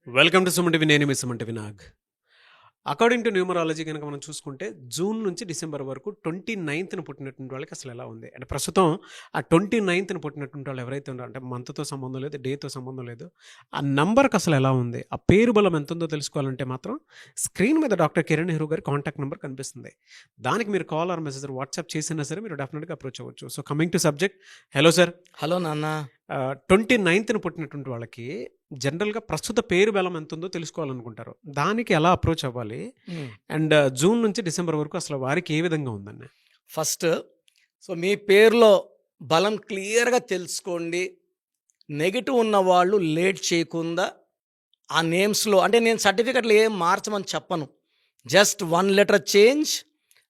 Welcome to Suman TV. నేను మీ Suman TV Nag. According to numerology కనుక మనం చూసుకుంటే జూన్ నుంచి డిసెంబర్ వరకు 29న పుట్టినటువంటి వాళ్ళకి అసలు ఎలా ఉంది అంటే ప్రస్తుతం ఆ 29న పుట్టినటువంటి వాళ్ళు ఎవరైతే ఉన్నారో అంటే మంత్తో సంబంధం లేదు, డేతో సంబంధం లేదు, ఆ నంబర్కి అసలు ఎలా ఉంది, ఆ పేరు బలం ఎంత ఉందో తెలుసుకోవాలంటే మాత్రం స్క్రీన్ మీద డాక్టర్ కిరణ్ నెహ్రూ గారి కాంటాక్ట్ నెంబర్ కనిపిస్తుంది. దానికి మీరు కాల్ ఆర్ మెసేజ్ వాట్సాప్ చేసినా సరే మీరు డెఫినెట్గా అప్రోచ్ అవ్వచ్చు. So coming to subject, hello sir. Hello నాన్న. 29న పుట్టినటువంటి వాళ్ళకి జనరల్గా ప్రస్తుత పేరు బలం ఎంత ఉందో తెలుసుకోవాలనుకుంటారు. దానికి ఎలా అప్రోచ్ అవ్వాలి అండ్ జూన్ నుంచి డిసెంబర్ వరకు అసలు వారికి ఏ విధంగా ఉందండి? ఫస్ట్ మీ పేరులో బలం క్లియర్గా తెలుసుకోండి. నెగిటివ్ ఉన్న వాళ్ళు లేట్ చేయకుండా ఆ నేమ్స్లో, అంటే నేను సర్టిఫికెట్లు ఏం మార్చమని చెప్పను, జస్ట్ 1 లెటర్ చేంజ్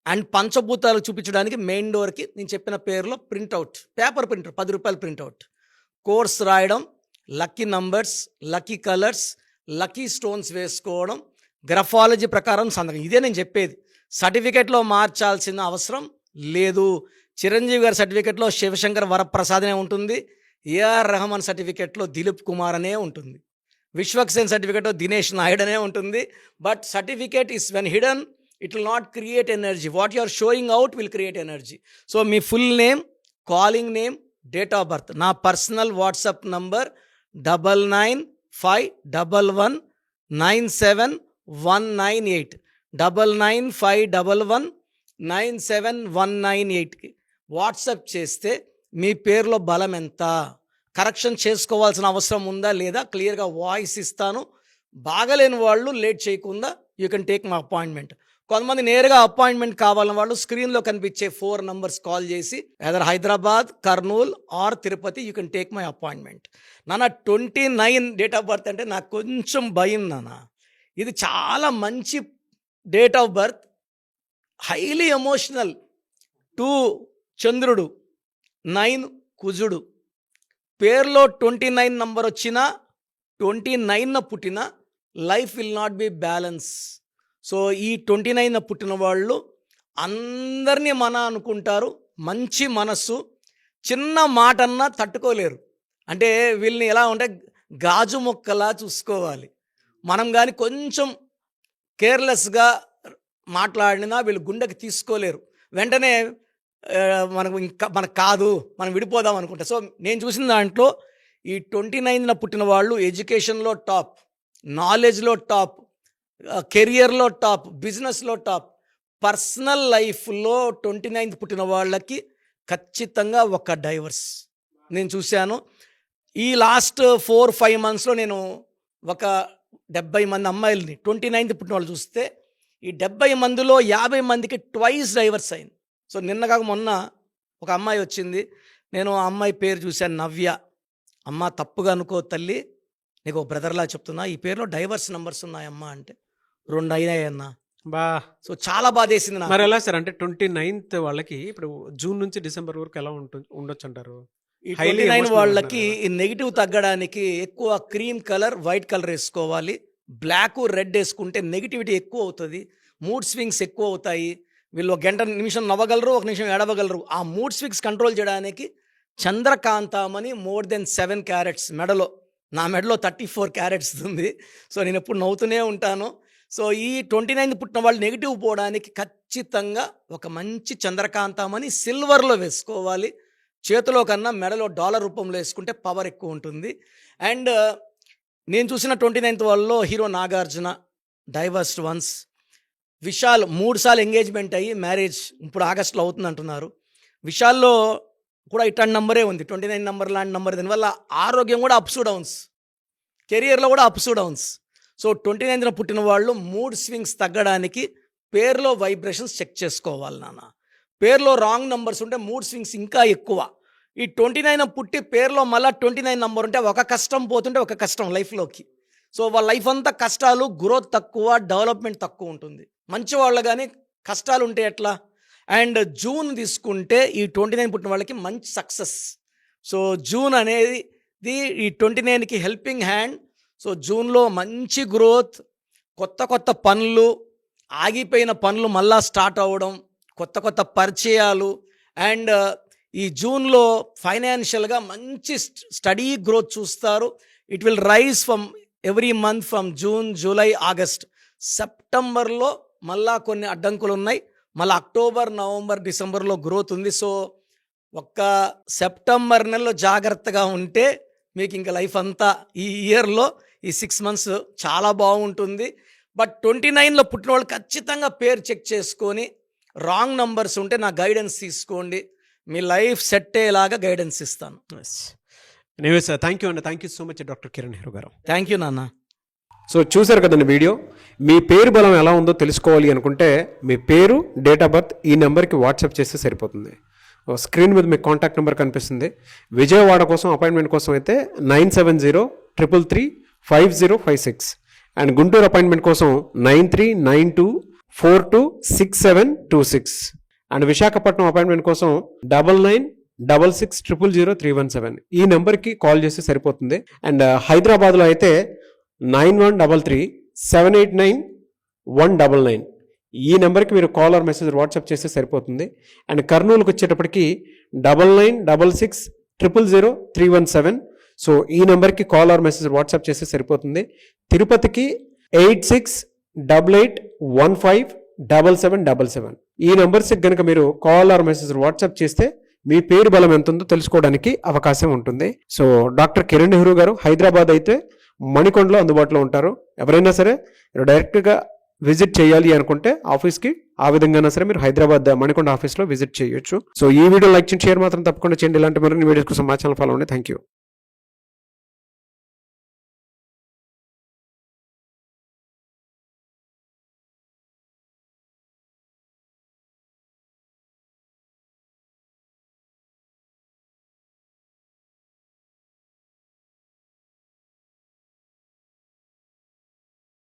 అండ్ పంచభూతాలు చూపించడానికి మెయిన్ డోర్కి నేను చెప్పిన పేరులో ప్రింట్అవుట్, పేపర్ ప్రింట్అవుట్, 10 రూపాయల ప్రింట్అవుట్, కోర్స్ రాయడం, lucky numbers, lucky colours, lucky stones వేసుకోవడం, గ్రఫాలజీ ప్రకారం సంతకం. ఇదే నేను చెప్పేది. సర్టిఫికెట్లో మార్చాల్సిన అవసరం లేదు. చిరంజీవి గారి సర్టిఫికెట్లో శివశంకర్ వరప్రసాద్ అనే ఉంటుంది, ఏఆర్ రెహమాన్ సర్టిఫికెట్లో దిలీప్ కుమార్ అనే ఉంటుంది, విశ్వక్సేన్ సర్టిఫికెట్లో దినేష్ నాయుడు అనే ఉంటుంది. But certificate is when hidden, it will not create energy. What you are showing out will create energy. So మీ full name, calling name, date of birth, నా పర్సనల్ వాట్సాప్ నంబర్ 9951197198 9951197198కి వాట్సాప్ చేస్తే మీ పేరులో బలం ఎంత, కరెక్షన్ చేసుకోవాల్సిన అవసరం ఉందా లేదా క్లియర్గా వాయిస్ ఇస్తాను. బాగలేని వాళ్ళు లేట్ చేయకుండా you can take my appointment. కొంతమంది నేరుగా అపాయింట్మెంట్ కావాలని వాళ్ళు స్క్రీన్లో కనిపించే 4 నంబర్స్ కాల్ చేసి either Hyderabad, Kurnool or Tirupati you can take my appointment. నాన్న 29 డేట్ ఆఫ్ బర్త్ అంటే నాకు కొంచెం భయం నాన్న. ఇది చాలా మంచి date of birth, highly emotional. 2 చంద్రుడు, 9 కుజుడు. పేరులో 29 నంబర్ వచ్చినా 29న పుట్టిన life will not be balance. So ఈ 29న పుట్టిన వాళ్ళు అందరినీ మన అనుకుంటారు, మంచి మనస్సు, చిన్న మాటన్నా తట్టుకోలేరు. అంటే వీళ్ళని ఎలా ఉంటే గాజు మొక్కలా చూసుకోవాలి. మనం కానీ కొంచెం కేర్లెస్గా మాట్లాడినా వీళ్ళు గుండెకి తీసుకోలేరు. వెంటనే మనకు కాదు, మనం విడిపోదాం అనుకుంటా. సో నేను చూసిన దాంట్లో ఈ 29న పుట్టిన వాళ్ళు ఎడ్యుకేషన్లో టాప్, నాలెడ్జ్లో టాప్, కెరియర్లో టాప్, బిజినెస్లో టాప్, పర్సనల్ లైఫ్లో 29th పుట్టిన వాళ్ళకి ఖచ్చితంగా ఒక డైవర్స్ నేను చూశాను. ఈ లాస్ట్ 4-5 మంత్స్లో నేను ఒక 70 మంది అమ్మాయిలని 29th పుట్టిన వాళ్ళు చూస్తే ఈ 70 మందిలో 50 మందికి ట్వైస్ డైవర్స్ అయింది. సో నిన్నగా మొన్న ఒక అమ్మాయి వచ్చింది, నేను ఆ అమ్మాయి పేరు చూశాను, నవ్య. అమ్మ తప్పుగా అనుకో తల్లి, నీకు ఒక బ్రదర్లా చెప్తున్నా, ఈ పేరులో డైవర్స్ నెంబర్స్ ఉన్నాయమ్మా అంటే 2 అయినాయన్నా. సో చాలా బాధేసింది నాకు. మరి ఎలా సార్ అంటే 29th వాళ్ళకి ఇప్పుడు జూన్ నుంచి డిసెంబర్ వరకు ఎలా ఉండొచ్చు అంటారు? ఈ 29 వాళ్ళకి ఈ నెగిటివ్ తగ్గడానికి ఎక్కువ క్రీమ్ కలర్, వైట్ కలర్ వేసుకోవాలి. బ్లాక్, రెడ్ వేసుకుంటే నెగిటివిటీ ఎక్కువ అవుతుంది, మూడ్ స్వింగ్స్ ఎక్కువ అవుతాయి. వీళ్ళు 1 గంట నిమిషం నవ్వగలరు, 1 నిమిషం ఏడవగలరు. ఆ మూడ్ స్వింగ్స్ కంట్రోల్ చేయడానికి చంద్రకాంతమని మోర్ దెన్ 7 క్యారెట్స్ మెడలో, నా మెడలో 34 క్యారెట్స్ ఉంది. సో నేను ఎప్పుడు నవ్వుతూనే ఉంటాను. సో ఈ 29th పుట్టిన వాళ్ళు నెగిటివ్ పోవడానికి ఖచ్చితంగా ఒక మంచి చంద్రకాంతమని సిల్వర్లో వేసుకోవాలి. చేతిలో కన్నా మెడలో డాలర్ రూపంలో వేసుకుంటే పవర్ ఎక్కువ ఉంటుంది. అండ్ నేను చూసిన 29th వాళ్ళలో hero Nagarjuna divorced once, Vishal 3 సార్లు ఎంగేజ్మెంట్ అయ్యి మ్యారేజ్ ఇప్పుడు ఆగస్టులో అవుతుంది అంటున్నారు. విశాల్లో కూడా ఇట్లాంటి నంబరే ఉంది, 29 నంబర్ లాంటి నంబర్. దీనివల్ల ఆరోగ్యం కూడా అప్స్ డౌన్స్, కెరియర్లో కూడా అప్స్ డౌన్స్. సో 29న పుట్టిన వాళ్ళు మూడ్ స్వింగ్స్ తగ్గడానికి పేరులో వైబ్రేషన్స్ చెక్ చేసుకోవాలి నాన్న. పేరులో రాంగ్ నంబర్స్ ఉంటే మూడ్ స్వింగ్స్ ఇంకా ఎక్కువ. ఈ 29 పుట్టి పేరులో మళ్ళీ 29 నంబర్ ఉంటే ఒక కష్టం పోతుంటే ఒక కష్టం లైఫ్లోకి. సో వాళ్ళ లైఫ్ అంతా కష్టాలు, గ్రోత్ తక్కువ, డెవలప్మెంట్ తక్కువ ఉంటుంది. మంచి వాళ్ళు కానీ కష్టాలు ఉంటే ఎట్లా? అండ్ జూన్ తీసుకుంటే ఈ 29 పుట్టిన వాళ్ళకి మంచి సక్సెస్. సో జూన్ అనేది ఈ 29కి హెల్పింగ్ హ్యాండ్. సో జూన్లో మంచి గ్రోత్, కొత్త కొత్త పనులు, ఆగిపోయిన పనులు మళ్ళా స్టార్ట్ అవ్వడం, కొత్త కొత్త పరిచయాలు. అండ్ ఈ జూన్లో ఫైనాన్షియల్గా మంచి స్టడీ గ్రోత్ చూస్తారు. It will rise from every month from June, July, August. సెప్టెంబర్లో మళ్ళా కొన్ని అడ్డంకులు ఉన్నాయి. మళ్ళీ అక్టోబర్, నవంబర్, డిసెంబర్లో గ్రోత్ ఉంది. సో ఒక్క సెప్టెంబర్ నెలలో జాగ్రత్తగా ఉంటే మీకు ఇంకా లైఫ్ అంతా ఈ ఇయర్లో ఈ 6 months చాలా బాగుంటుంది. బట్ 29లో పుట్టిన వాళ్ళు ఖచ్చితంగా పేరు చెక్ చేసుకొని రాంగ్ నంబర్స్ ఉంటే నా గైడెన్స్ తీసుకోండి. మీ లైఫ్ సెట్ అయ్యేలాగా గైడెన్స్ ఇస్తాను. ఎనీవే సార్, థ్యాంక్ యూ అండి. Thank you so much doctor Kiran Nehru garu. Thank you నాన్న. సో చూశారు కదండి వీడియో. మీ పేరు బలం ఎలా ఉందో తెలుసుకోవాలి అనుకుంటే మీ పేరు, డేట్ ఆఫ్ బర్త్ ఈ నెంబర్కి వాట్సాప్ చేస్తే సరిపోతుంది. స్క్రీన్ మీద మీకు కాంటాక్ట్ నెంబర్ కనిపిస్తుంది. విజయవాడ కోసం అపాయింట్మెంట్ కోసం అయితే 9703335056 అండ్ గుంటూరు అపాయింట్మెంట్ కోసం 9392426726 అండ్ విశాఖపట్నం అపాయింట్మెంట్ కోసం 9966000317 ఈ నెంబర్కి కాల్ చేస్తే సరిపోతుంది. అండ్ హైదరాబాద్లో అయితే 9133789199 ఈ నెంబర్కి మీరు కాల్ ఆర్ మెసేజ్ వాట్సాప్ చేస్తే సరిపోతుంది. అండ్ కర్నూలుకి వచ్చేటప్పటికి 9966000317 సో ఈ నెంబర్కి కాల్ ఆర్ మెసేజ్ వాట్సాప్ చేస్తే సరిపోతుంది. తిరుపతికి 8688157777 ఈ నెంబర్స్కి కనుక మీరు కాల్ ఆర్ మెసేజ్ వాట్సాప్ చేస్తే మీ పేరు బలం ఎంత ఉందో తెలుసుకోవడానికి అవకాశం ఉంటుంది. సో డాక్టర్ కిరణ్ నెహ్రూ గారు హైదరాబాద్ అయితే మణికొండలో అందుబాటులో ఉంటారు. ఎవరైనా సరే డైరెక్ట్గా విజిట్ చేయాలి అనుకుంటే ఆఫీస్కి ఆ విధంగా సరే మీరు హైదరాబాద్ మణికొండ ఆఫీస్లో విజిట్ చేయొచ్చు. సో ఈ వీడియో లైక్ చేయండి, షేర్ మాత్రం తప్పకుండా చేయండి. ఇలాంటి మరిన్ని వీడియోస్ కోసం మా ఛానల్ ఫాలో అవ్వండి. Thank you.